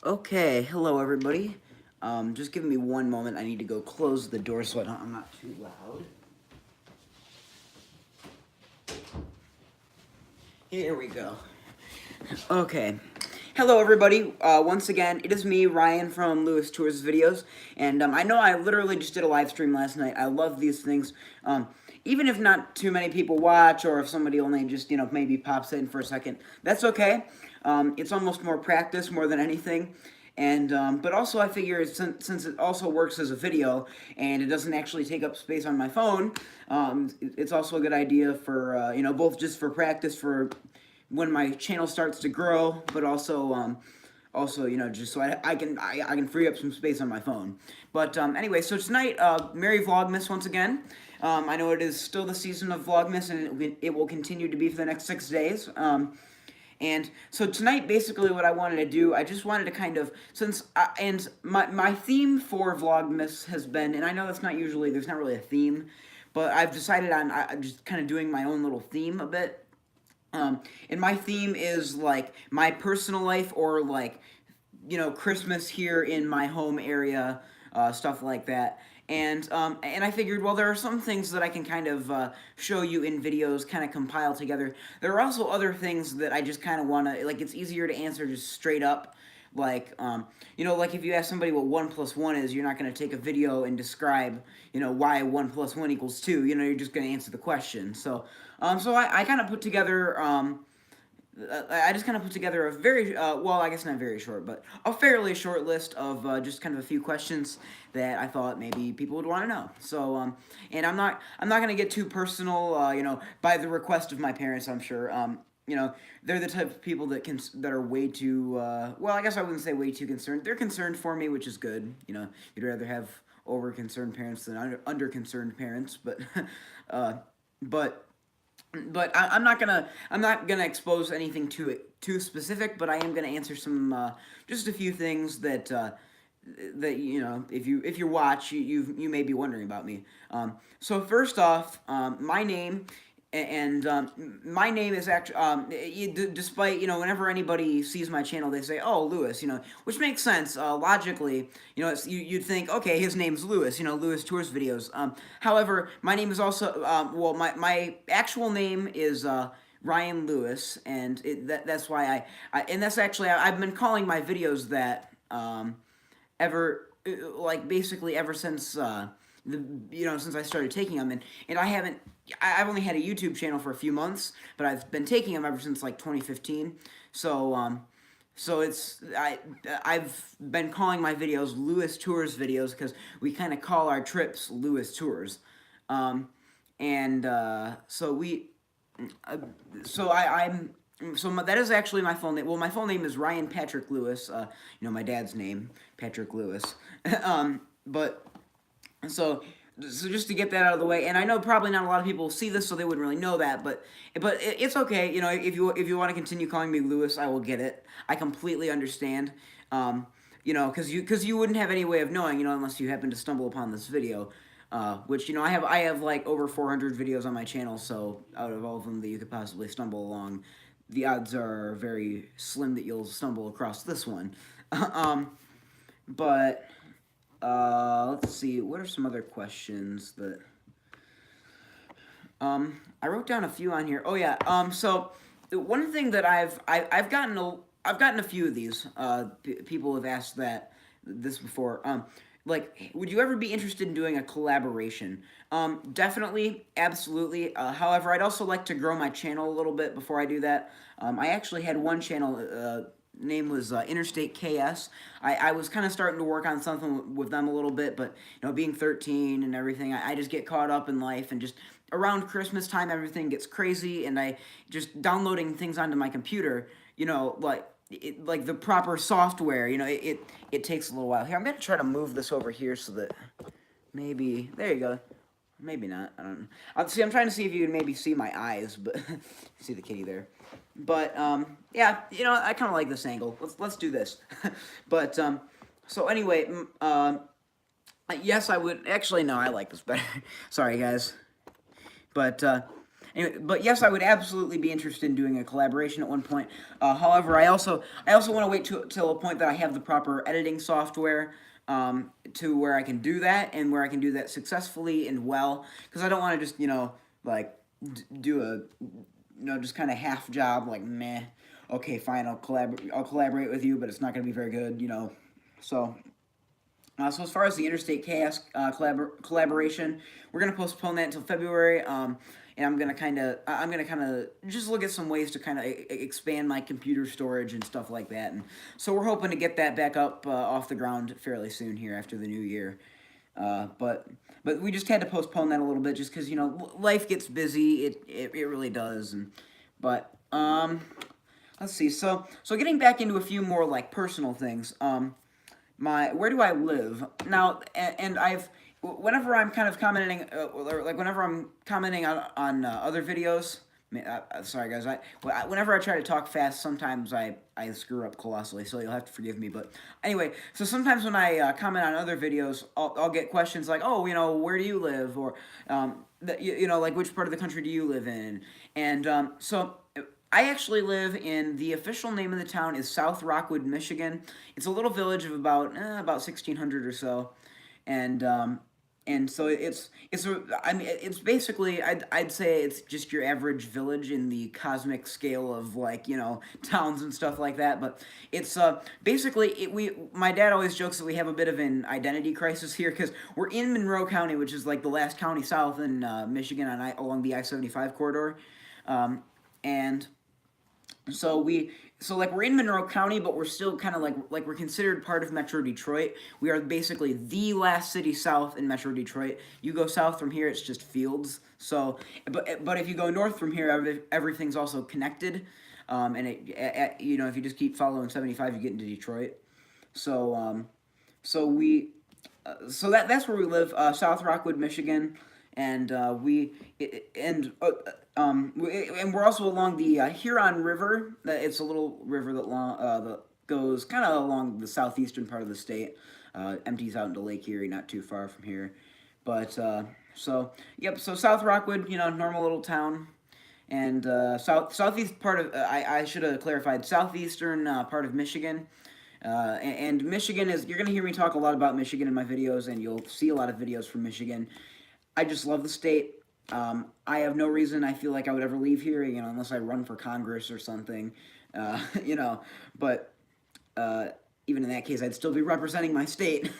Okay, hello everybody. Just give me one moment. I need to go close the door so I'm not too loud. Here we go. Okay. Hello everybody. Once again, it is me, Ryan from Lewis Tours Videos, and I know I literally just did a live stream last night. I love these things. Even if not too many people watch, or if somebody only just maybe pops in for a second, that's okay. It's almost more practice more than anything. And but also I figure since it also works as a video and it doesn't actually take up space on my phone, it's also a good idea for both just for practice for when my channel starts to grow, but also just so I can free up some space on my phone. But anyway, so tonight, Merry Vlogmas once again. I know it is still the season of Vlogmas, and it will continue to be for the next 6 days. And so tonight, basically what I wanted to do, I just wanted to kind of, and my theme for Vlogmas has been, and I know that's not usually, there's not really a theme, but I've decided on just kind of doing my own little theme a bit. And my theme is, like, my personal life, or, like, Christmas here in my home area, stuff like that. And I figured, well, there are some things that I can kind of show you in videos, kind of compile together. There are also other things that I just kind of want to, like, it's easier to answer just straight up. Like, like if you ask somebody what 1 plus 1 is, you're not going to take a video and describe, why 1 plus 1 equals 2. You're just going to answer the question. So I kind of put together, I just kind of put together a very, well, I guess not very short, but a fairly short list of just kind of a few questions that I thought maybe people would want to know. So, and I'm not going to get too personal, by the request of my parents, I'm sure. They're the type of people that are way too, well, I guess I wouldn't say way too concerned. They're concerned for me, which is good. You'd rather have over-concerned parents than under-concerned parents, but, but I'm not gonna expose anything too specific, but I am gonna answer some just a few things that if you watch, you may be wondering about me. So first off, my name, and my name is actually, despite, whenever anybody sees my channel, they say, oh, Lewis, which makes sense, logically, you'd think, okay, his name's Lewis, Lewis Tours Videos. However, my name is also, well, my actual name is, Ryan Lewis, and that's why and that's actually, I've been calling my videos that, like, basically ever since, since I started taking them, and I've only had a YouTube channel for a few months, but I've been taking them ever since, like, 2015. So I've been calling my videos Lewis Tours videos because we kind of call our trips Lewis Tours, and so we, so I'm. So that is actually my full name. Well, my full name is Ryan Patrick Lewis. My dad's name, Patrick Lewis. But so just to get that out of the way, and I know probably not a lot of people see this, so they wouldn't really know that, but it's okay. If you want to continue calling me Lewis, I will get it. I completely understand. Because you wouldn't have any way of knowing, unless you happen to stumble upon this video. Which, I have like over 400 videos on my channel, so out of all of them that you could possibly stumble along, the odds are very slim that you'll stumble across this one. But let's see, what are some other questions that, I wrote down a few on here. Oh yeah, so one thing that I've gotten a few of these, people have asked this before, like, would you ever be interested in doing a collaboration? Definitely, absolutely. However, I'd also like to grow my channel a little bit before I do that. I actually had one channel, name was Interstate KS. I was kind of starting to work on something with them a little bit, but, being 13 and everything, I just get caught up in life, and just around Christmas time, everything gets crazy, and I just downloading things onto my computer, like the proper software, it takes a little while. Here, I'm going to try to move this over here so that maybe, there you go. Maybe not, I don't know. I'm trying to see if you can maybe see my eyes, but see the kitty there. But, yeah, I kind of like this angle. Let's do this. But, so anyway, yes, I would, actually, no, I like this better. Sorry, guys. But, Anyway, but yes, I would absolutely be interested in doing a collaboration at one point. However, I also want to wait till a point that I have the proper editing software, to where I can do that and where I can do that successfully and well. Because I don't want to just like do a just kind of half job, like meh. Okay, fine, I'll collaborate with you, but it's not going to be very good. So so as far as the Interstate Chaos collaboration, we're gonna postpone that until February. And I'm gonna kind of just look at some ways to kind of expand my computer storage and stuff like that. And so we're hoping to get that back up off the ground fairly soon here after the new year. But we just had to postpone that a little bit just because life gets busy. It really does. But let's see. So getting back into a few more like personal things. Where do I live now? And whenever I'm kind of commenting, or like whenever I'm commenting on other videos. Sorry guys, whenever I try to talk fast, sometimes I screw up colossally, so you'll have to forgive me. But anyway, so sometimes when I comment on other videos, I'll get questions like, oh, where do you live, or like which part of the country do you live in, and so. I actually live in, the official name of the town is South Rockwood, Michigan. It's a little village of about 1,600 or so, and so it's basically, I'd say it's just your average village in the cosmic scale of like towns and stuff like that. But it's basically my dad always jokes that we have a bit of an identity crisis here because we're in Monroe County, which is like the last county south in Michigan along the I-75 corridor, and. So like we're in Monroe County, but we're still kind of like we're considered part of Metro Detroit. We are basically the last city south in Metro Detroit. You go south from here, it's just fields. So, but if you go north from here, everything's also connected. And if you just keep following 75, you get into Detroit. So that's where we live, South Rockwood, Michigan, and we're also along the Huron River. It's a little river that goes kind of along the southeastern part of the state. Empties out into Lake Erie, not too far from here. But so South Rockwood, normal little town, and southeast part of I should have clarified, southeastern part of Michigan. And Michigan you're going to hear me talk a lot about Michigan in my videos, and you'll see a lot of videos from Michigan. I just love the state. I have no reason I feel like I would ever leave here, unless I run for Congress or something, but even in that case, I'd still be representing my state,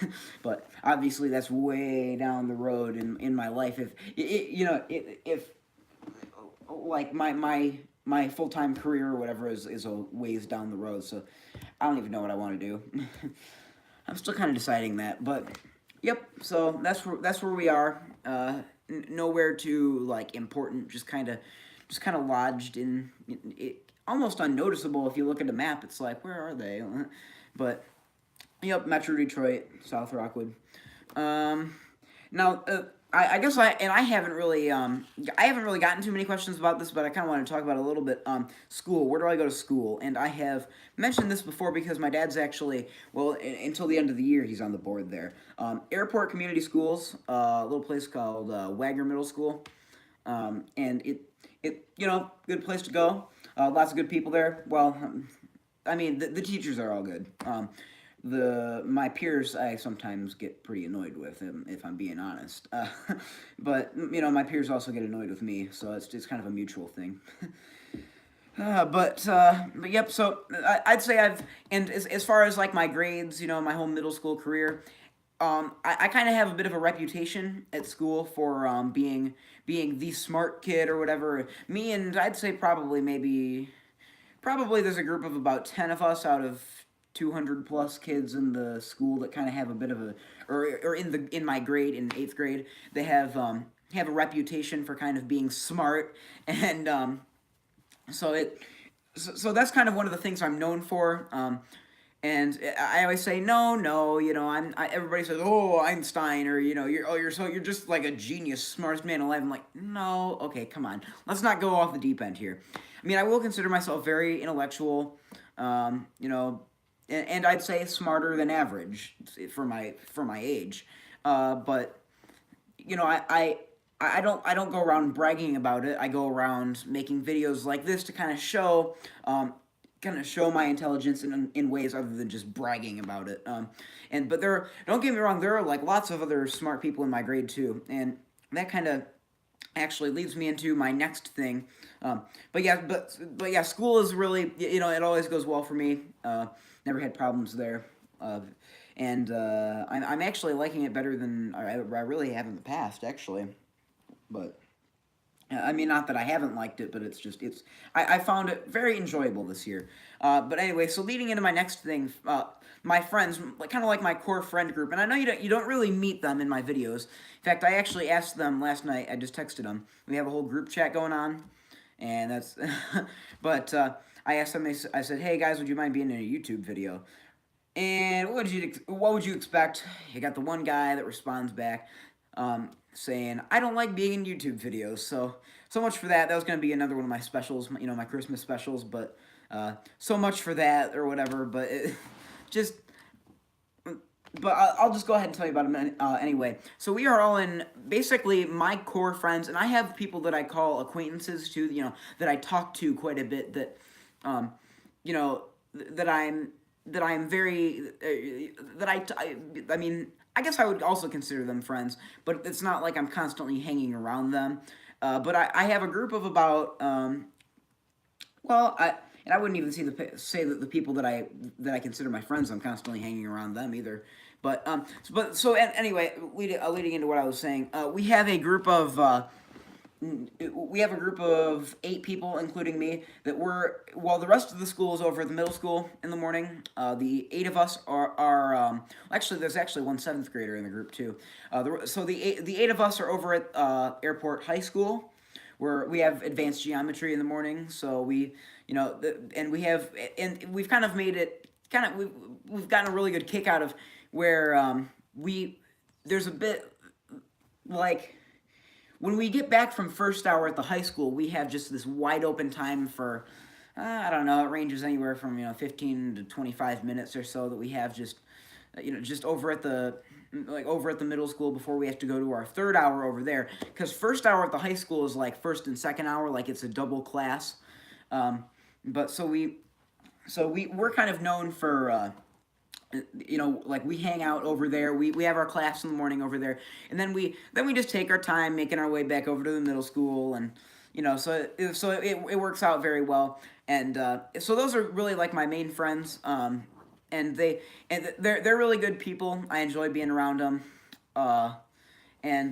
but obviously that's way down the road in my life. If like my full-time career or whatever is a ways down the road, so I don't even know what I want to do. I'm still kind of deciding that, but yep, so that's where we are. Nowhere too like important, just kind of lodged in it, almost unnoticeable if you look at the map. It's like, where are they? But yep, Metro Detroit, South Rockwood. Now I guess I haven't really gotten too many questions about this, but I kind of want to talk about it a little bit. School. Where do I go to school? And I have mentioned this before because my dad's actually, well, until the end of the year, he's on the board there. Airport Community Schools, a little place called Wagner Middle School, and it good place to go. Lots of good people there. Well, I mean the teachers are all good. My peers I sometimes get pretty annoyed with, if I'm being honest. But my peers also get annoyed with me, so it's kind of a mutual thing. But yep. So I'd say as far as like my grades, my whole middle school career, I kind of have a bit of a reputation at school for being the smart kid or whatever. Me and I'd say probably there's a group of about 10 of us out of 200 plus kids in the school that kind of have a bit of or in my grade, in 8th grade, they have a reputation for kind of being smart, and so that's kind of one of the things I'm known for. And I always say no, everybody says, oh, Einstein, or you're just like a genius, smartest man alive. I'm like, no, okay, come on, let's not go off the deep end here. I mean, I will consider myself very intellectual, and I'd say smarter than average for my age, but I don't go around bragging about it. I go around making videos like this to kind of show my intelligence in ways other than just bragging about it. But don't get me wrong, there are like lots of other smart people in my grade too, and that kind of actually leads me into my next thing. But yeah, school is really, it always goes well for me. Never had problems there. I'm actually liking it better than I really have in the past, actually. But I mean, not that I haven't liked it, but I found it very enjoyable this year. But anyway, so leading into my next thing, my friends, kind of like my core friend group, and I know you don't really meet them in my videos. In fact, I actually asked them last night. I just texted them. We have a whole group chat going on, and that's. But I asked them. I said, "Hey guys, would you mind being in a YouTube video?" And what would you expect? You got the one guy that responds back, saying, "I don't like being in YouTube videos." So much for that. That was gonna be another one of my specials, my Christmas specials. But so much for that or whatever. But just. But I'll just go ahead and tell you about them anyway. So we are all in basically my core friends, and I have people that I call acquaintances too. That I talk to quite a bit. That, you know, that I'm very I mean, I guess I would also consider them friends, but it's not like I'm constantly hanging around them. But I have a group of about well, I wouldn't even say that the people that I consider my friends, I'm constantly hanging around them either. Anyway, leading into what I was saying, we have a group of 8 people, including me, while the rest of the school is over at the middle school in the morning. The 8 of us are actually, there's actually one 7th grader in the group too. The 8 of us are over at Airport High School, where we have advanced geometry in the morning. So we've kind of made it, we've gotten a really good kick out of where there's a bit like, when we get back from first hour at the high school, we have just this wide open time for, I don't know, it ranges anywhere from 15 to 25 minutes or so that we have just over at the middle school before we have to go to our third hour over there. Because first hour at the high school is like first and second hour, like it's a double class. We're kind of known for. Like we hang out over there. We have our class in the morning over there, and then we just take our time making our way back over to the middle school, and it works out very well. And so those are really like my main friends. And they're really good people. I enjoy being around them. And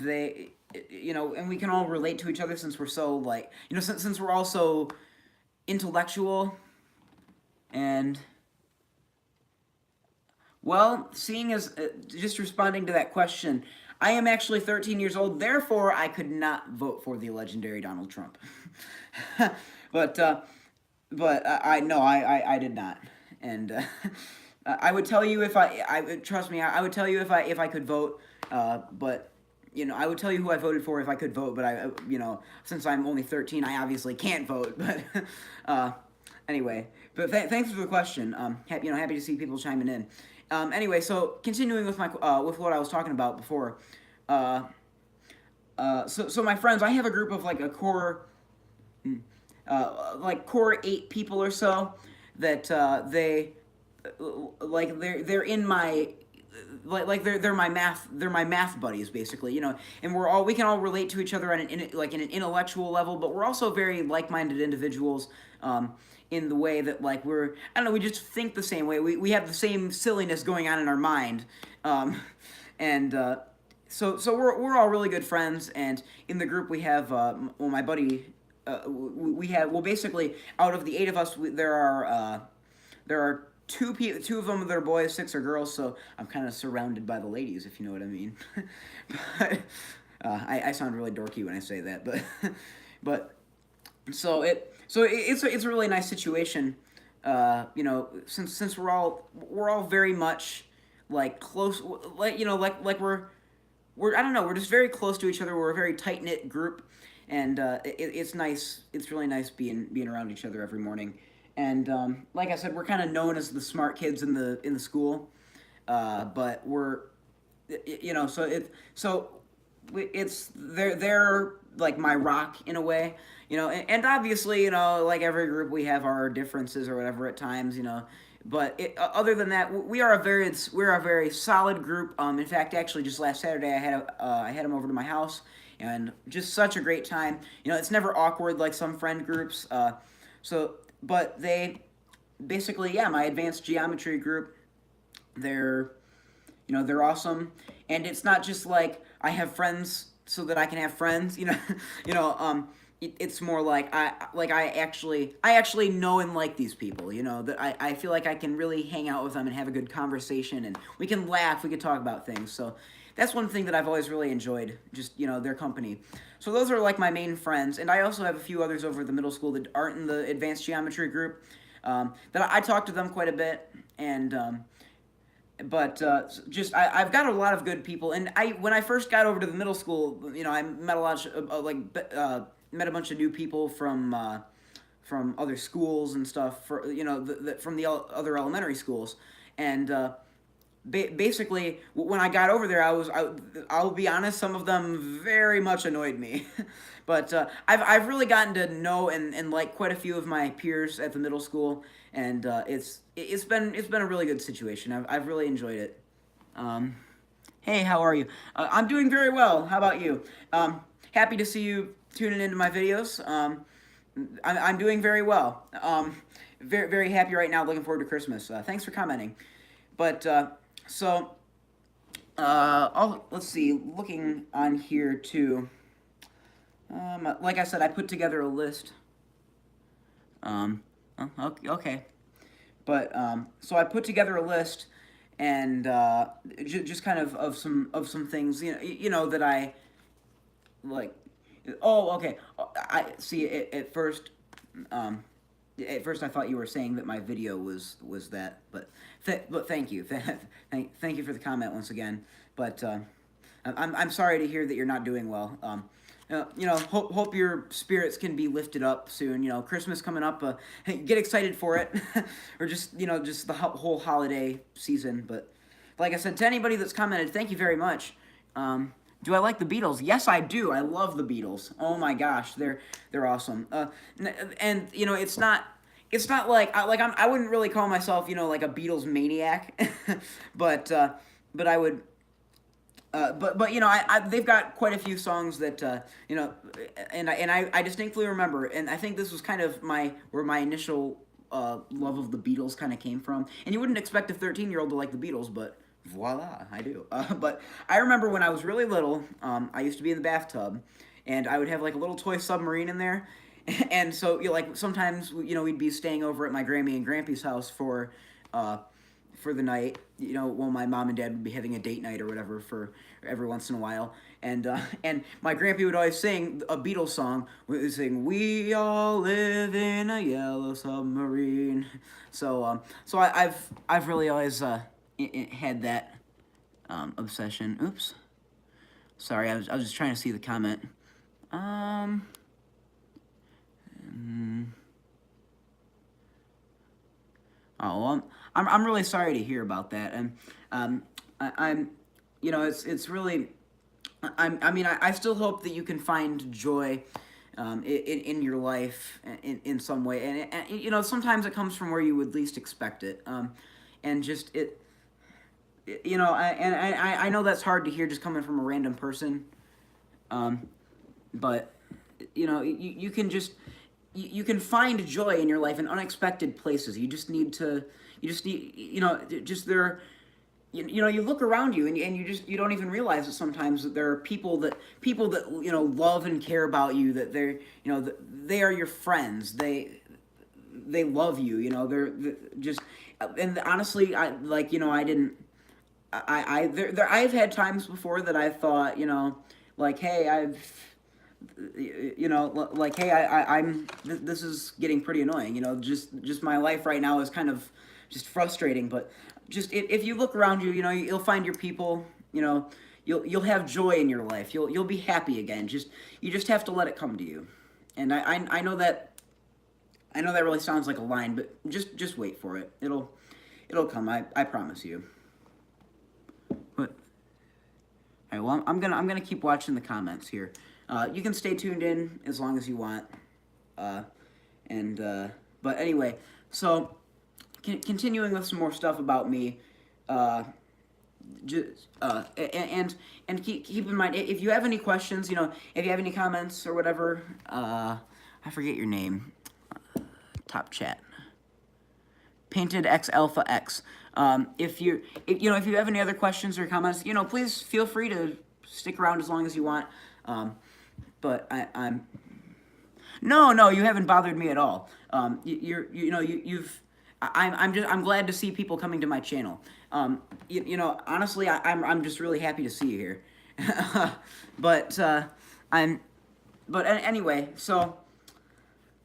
and we can all relate to each other since we're so like since we're all so intellectual. And well, seeing as just responding to that question, I am actually 13 years old, therefore I could not vote for the legendary Donald Trump. but I did not, and I would tell you if trust me, I would tell you if I could vote, but I would tell you who I voted for if I could vote, but since I'm only 13, I obviously can't vote. But anyway, but thanks for the question. Happy to see people chiming in. Anyway, so continuing with with what I was talking about before. So my friends, I have a group of like a core, core 8 people or so that they're in my they're my math buddies basically, and we can all relate to each other on in an intellectual level, but we're also very like-minded individuals, in the way that I don't know, we just think the same way. We have the same silliness going on in our mind, so we're all really good friends. And in the group we have my buddy, basically out of the 8 of us, there are 2 of them that are boys, 6 are girls, so I'm kind of surrounded by the ladies, if you know what I mean. But I sound really dorky when I say that, but it's a really nice situation, since we're all very much like close, we're I don't know, we're just very close to each other. We're a very tight knit group, and it's nice. It's really nice being around each other every morning. And like I said, we're kind of known as the smart kids in the school, but we're they're like my rock in a way, and obviously, like every group, we have our differences or whatever at times, but other than that, we're a very solid group. In fact, actually, just last Saturday, I had them over to my house, and just such a great time. It's never awkward like some friend groups. But they basically, yeah, my advanced geometry group, they're they're awesome, and it's not just like I have friends so that I can have friends. you know. It's more like I actually know and like these people. That I feel like I can really hang out with them and have a good conversation, and we can laugh, we can talk about things. So that's one thing that I've always really enjoyed, just their company. So those are like my main friends, and I also have a few others over at the middle school that aren't in the advanced geometry group. That I talk to them quite a bit, and but just I've got a lot of good people, and when I first got over to the middle school, I met a lot of met a bunch of new people from other schools and stuff, from the other elementary schools, and basically when I got over there, I'll be honest, some of them very much annoyed me. But I've really gotten to know and like quite a few of my peers at the middle school, and it's been a really good situation. I've really enjoyed it. Hey, how are you? I'm doing very well. How about you? Happy to see you tuning into my videos. I'm doing very well. Very, very happy right now. Looking forward to Christmas. Thanks for commenting. But let's see. Looking on here too. Like I said, I put together a list. Okay. But so I put together a list, and just kind of some things that I like. Oh, okay. I see. At first, I thought you were saying that my video was that, but thank you, thank you for the comment once again. But I'm sorry to hear that you're not doing well. Hope your spirits can be lifted up soon. Christmas coming up. Get excited for it, or just just the whole holiday season. But like I said, to anybody that's commented, thank you very much. Do I like the Beatles? Yes, I do. I love the Beatles. Oh my gosh, they're awesome. And it's not like I wouldn't really call myself like a Beatles maniac, but I would. But they've got quite a few songs that and I distinctly remember, and I think this was kind of where my initial love of the Beatles kind of came from. And you wouldn't expect a 13-year-old to like the Beatles, but voila, I do. But I remember when I was really little, I used to be in the bathtub, and I would have like a little toy submarine in there, and so like sometimes we'd be staying over at my Grammy and Grampy's house for the night, while my mom and dad would be having a date night or whatever for every once in a while, and my Grampy would always sing a Beatles song. Would sing, "We all live in a yellow submarine." So I've really always had that obsession. Oops, sorry, I was just trying to see the comment. Oh, well, I'm really sorry to hear about that, and I'm it's really I still hope that you can find joy in your life in some way, and sometimes it comes from where you would least expect it, and just I know that's hard to hear just coming from a random person, but you can just you can find joy in your life in unexpected places. You just there. You look around you, and you don't even realize that sometimes that there are people that love and care about you, that they are your friends. They love you. They're just, and honestly, I've had times before that I thought, like, hey, I'm this is getting pretty annoying. Just my life right now is kind of just frustrating. But just if you look around you, you'll find your people. You'll have joy in your life. You'll be happy again. You just have to let it come to you. And I know that really sounds like a line, but just wait for it. It'll come. I promise you. But Okay, well, I'm gonna keep watching the comments here. You can stay tuned in as long as you want. But anyway, so continuing with some more stuff about me. Just, and keep in mind, if you have any questions, if you have any comments or whatever, I forget your name. Top chat. Painted X Alpha X. If you have any other questions or comments, please feel free to stick around as long as you want. But no, you haven't bothered me at all. I'm glad to see people coming to my channel. Honestly, I'm just really happy to see you here. But anyway, so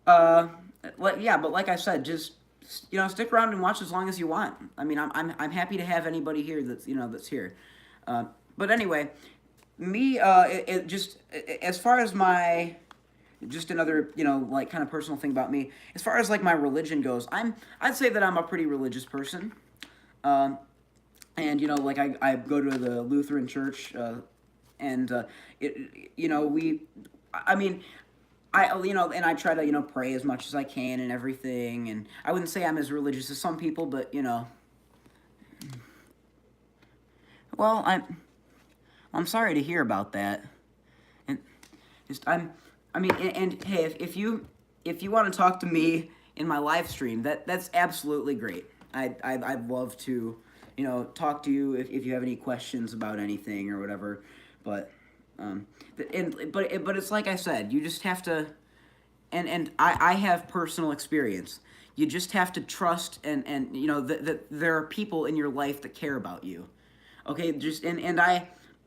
but like I said, just stick around and watch as long as you want. I mean, I'm happy to have anybody here that's here. But anyway, me just as far as my just another kind of personal thing about me, as far as like my religion goes, I'd say that I'm a pretty religious person. And like I go to the Lutheran church, and and I try to pray as much as I can and everything. And I wouldn't say I'm as religious as some people, but well, I'm sorry to hear about that. And just and hey, if you want to talk to me in my live stream, that's absolutely great. I'd love to talk to you if you have any questions about anything or whatever. But but it's like I said, you just have to, and I have personal experience. You just have to trust and that there are people in your life that care about you. Okay,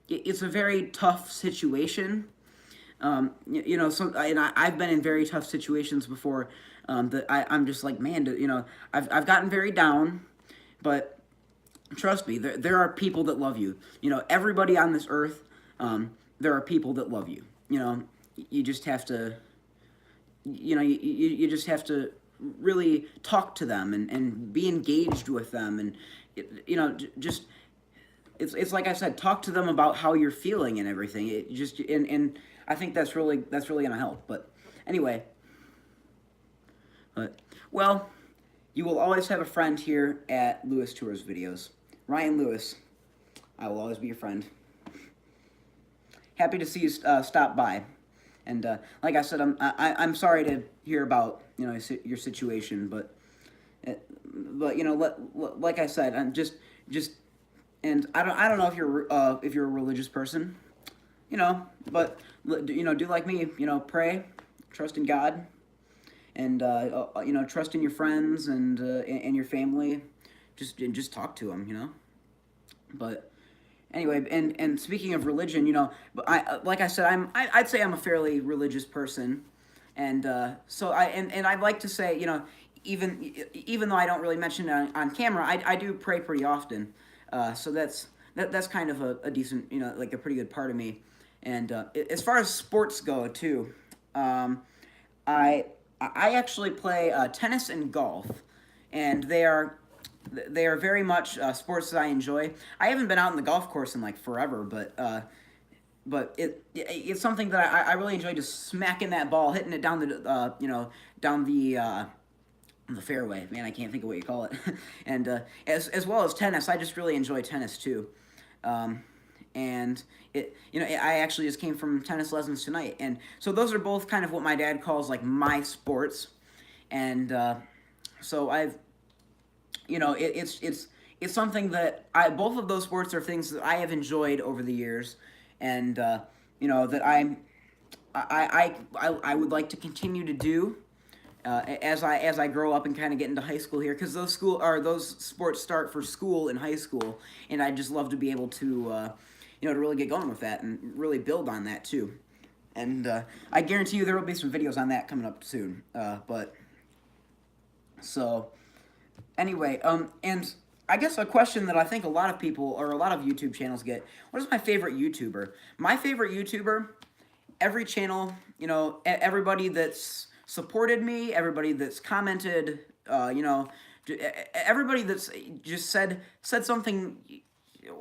it's a very tough situation. I've been in very tough situations before. That I'm just like, man, I've gotten very down, but trust me, there are people that love you. Everybody on this earth, there are people that love you. You just have to, you just have to really talk to them and be engaged with them, and just. It's like I said, talk to them about how you're feeling and everything. It just and I think that's really gonna help. But anyway, well, you will always have a friend here at Lewis Tours Videos. Ryan Lewis, I will always be your friend. Happy to see you stop by. And like I said, I'm sorry to hear about your situation, but like I said, I'm just. And I don't know if you're a religious person, but do like me, pray, trust in God, and trust in your friends and your family, just talk to them, But anyway, and speaking of religion, but like I said, I'd say I'm a fairly religious person, and so I'd like to say, even though I don't really mention it on camera, I do pray pretty often. So that's kind of a decent, like a pretty good part of me. And as far as sports go too, I actually play tennis and golf, and they are very much sports that I enjoy. I haven't been out on the golf course in like forever, but it's something that I really enjoy, just smacking that ball, hitting it down the fairway. Man, I can't think of what you call it. And as well as tennis, I just really enjoy tennis too. And I actually just came from tennis lessons tonight, and so those are both kind of what my dad calls like my sports. And so I've, it's something that both of those sports are things that I have enjoyed over the years, and that I would like to continue to do. As I grow up and kind of get into high school here, because those sports start for school in high school, and I just love to be able to to really get going with that and really build on that too. And I guarantee you there will be some videos on that coming up soon. But so anyway, and I guess a question that I think a lot of people or a lot of YouTube channels get: what is my favorite YouTuber? My favorite YouTuber, every channel, everybody that's supported me, everybody that's commented, everybody that's just said something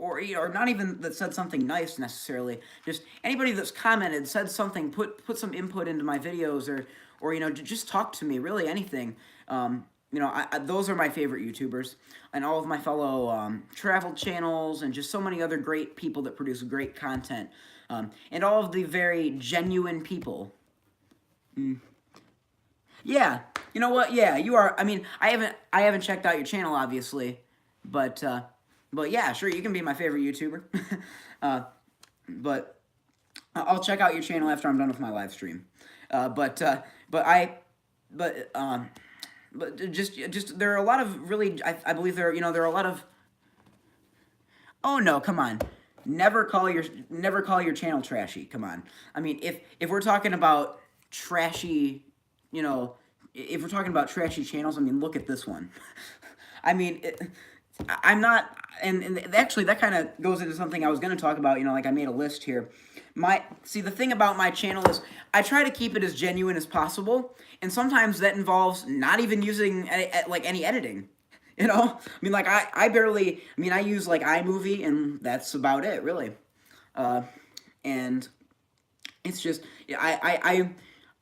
or not even that said something nice necessarily. Just anybody that's commented, said something, put some input into my videos, or just talk to me. Really, anything. Those are my favorite YouTubers, and all of my fellow travel channels, and just so many other great people that produce great content, and all of the very genuine people. Yeah, you know what? Yeah, you are. I mean, I haven't checked out your channel, obviously, but yeah, sure, you can be my favorite YouTuber. But I'll check out your channel after I'm done with my live stream. But I, but just there are a lot of really, I believe there are a lot of. Oh no, come on. Never call your channel trashy. Come on. I mean, if we're talking about trashy, if we're talking about trashy channels, I mean, look at this one. I mean, I'm not, and actually that kind of goes into something I was going to talk about. Like I made a list here. The thing about my channel is I try to keep it as genuine as possible, and sometimes that involves not even using any editing. I mean, like, I barely, I mean, I use, like, iMovie, and that's about it, really. And it's just, yeah,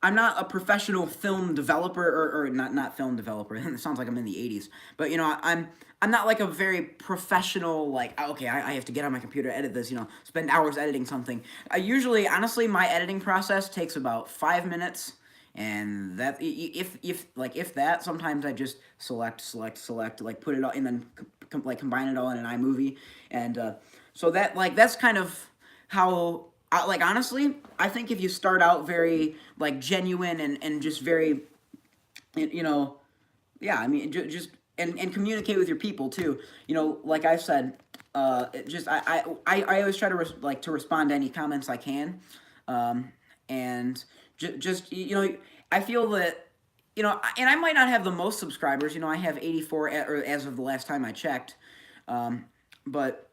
I'm not a professional film developer, or not film developer, it sounds like I'm in the 80s, but, I'm not, like, a very professional, like, okay, I have to get on my computer, edit this, spend hours editing something. Honestly, my editing process takes about 5 minutes, and that, if that, sometimes I just select, like, put it all, and then like combine it all in an iMovie, and so that's kind of how, honestly, I think if you start out very, like, genuine and just very, yeah, I mean, just, and communicate with your people too, like I said, I always try to to respond to any comments I can, and just I feel that and I might not have the most subscribers. I have 84 as of the last time I checked, but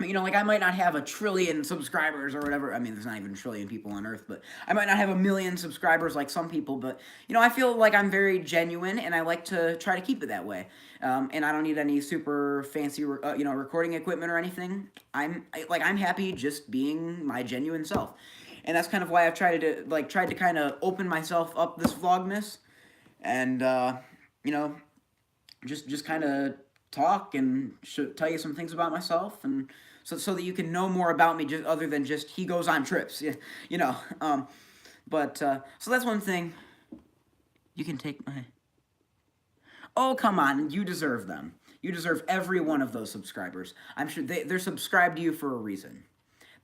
like I might not have 1,000,000,000,000 subscribers or whatever. I mean, there's not even 1,000,000,000,000 people on Earth, but I might not have 1,000,000 subscribers like some people. But I feel like I'm very genuine, and I like to try to keep it that way. And I don't need any super fancy, recording equipment or anything. I'm happy just being my genuine self, and that's kind of why I've tried to kind of open myself up this Vlogmas, and just kind of talk and tell you some things about myself, and so that you can know more about me, just other than just he goes on trips, but so that's one thing. You can take my. Oh, come on, you deserve them. You deserve every one of those subscribers. I'm sure they're subscribed to you for a reason.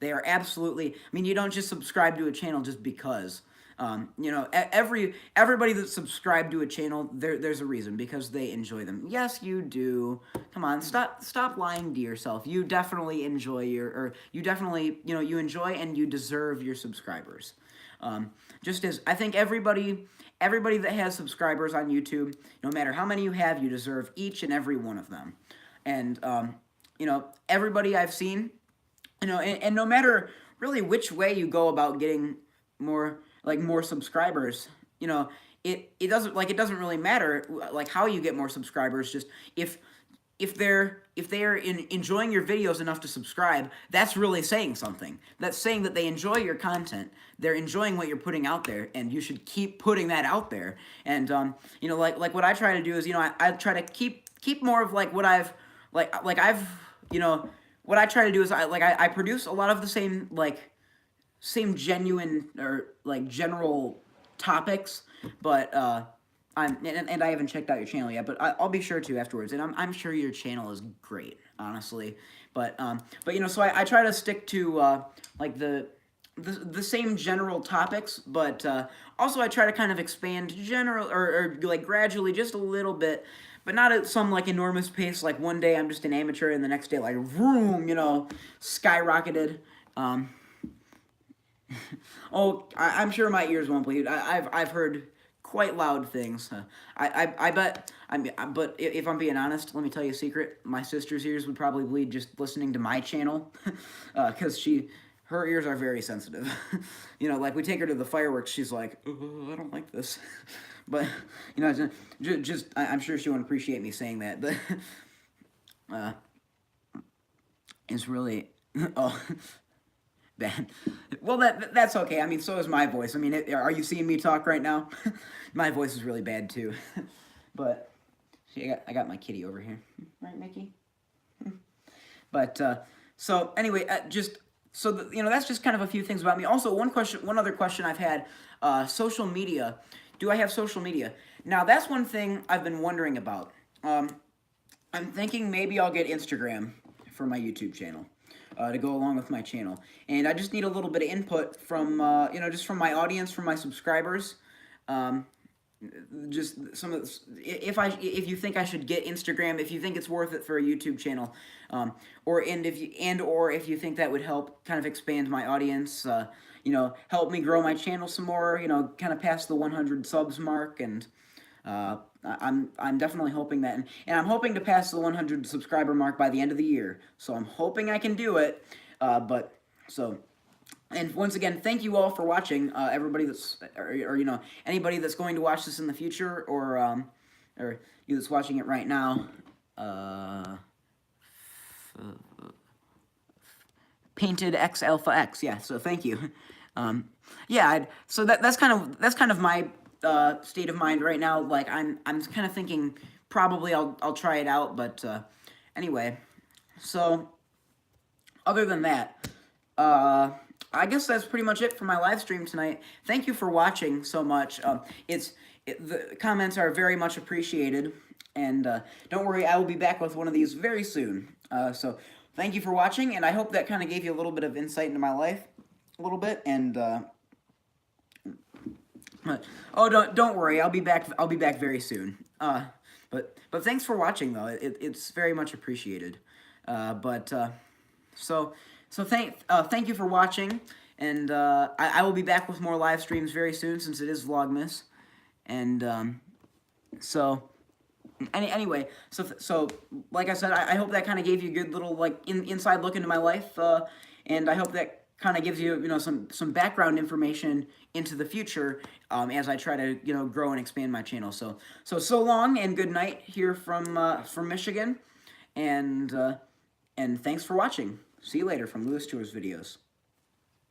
They are absolutely. I mean, you don't just subscribe to a channel just because. Everybody that's subscribed to a channel, there's a reason, because they enjoy them. Yes, you do. Come on, stop lying to yourself. You definitely enjoy you definitely, you enjoy and you deserve your subscribers. Just as I think everybody that has subscribers on YouTube, no matter how many you have, you deserve each and every one of them. And everybody I've seen, and no matter really which way you go about getting more subscribers, it doesn't really matter like how you get more subscribers. Just if they're enjoying your videos enough to subscribe, that's really saying something. That's saying that they enjoy your content. They're enjoying what you're putting out there, and you should keep putting that out there. And like what I try to do is, I try to keep more of like what I've what I try to do is I produce a lot of the same genuine or general topics, but and I haven't checked out your channel yet, but I'll be sure to afterwards, and I'm sure your channel is great, honestly, but so I try to stick to the same general topics, but also I try to kind of expand general or gradually just a little bit, but not at some enormous pace. Like one day I'm just an amateur, and the next day vroom, skyrocketed. Oh, I'm sure my ears won't bleed. I've heard quite loud things. I bet. But if I'm being honest, let me tell you a secret. My sister's ears would probably bleed just listening to my channel, because her ears are very sensitive. Like we take her to the fireworks, she's like, oh, I don't like this. But I'm sure she won't appreciate me saying that. But is really, oh, bad. Well, that's okay. I mean, so is my voice. I mean, are you seeing me talk right now? My voice is really bad too. But see, I got my kitty over here, right, Mickey? But so anyway, just so that's just kind of a few things about me. Also, one other question I've had: social media. Do I have social media? Now, that's one thing I've been wondering about. I'm thinking maybe I'll get Instagram for my YouTube channel. To go along with my channel, and I just need a little bit of input from just from my audience, from my subscribers. Just some of if you think I should get Instagram, if you think it's worth it for a YouTube channel, or if you think that would help kind of expand my audience, help me grow my channel some more, kind of past the 100 subs mark, and I'm definitely hoping that, and I'm hoping to pass the 100 subscriber mark by the end of the year. So I'm hoping I can do it. And once again, thank you all for watching. Everybody that's, or anybody that's going to watch this in the future, or you that's watching it right now. Painted X Alpha X. Yeah. So thank you. Yeah. So that's kind of my state of mind right now. Like I'm kind of thinking probably I'll try it out, but anyway. So other than that, I guess that's pretty much it for my live stream tonight. Thank you for watching so much. The comments are very much appreciated, and don't worry, I will be back with one of these very soon. So thank you for watching, and I hope that kind of gave you a little bit of insight into my life, a little bit, and don't worry, I'll be back. I'll be back very soon. But thanks for watching though. It's very much appreciated. So thank you for watching, and I will be back with more live streams very soon since it is Vlogmas, and anyway, so like I said, I hope that kind of gave you a good little inside look into my life, and I hope that kind of gives you some background information into the future as I try to grow and expand my channel. So long and good night here from Michigan, and thanks for watching. See you later from Lewis Tours Videos.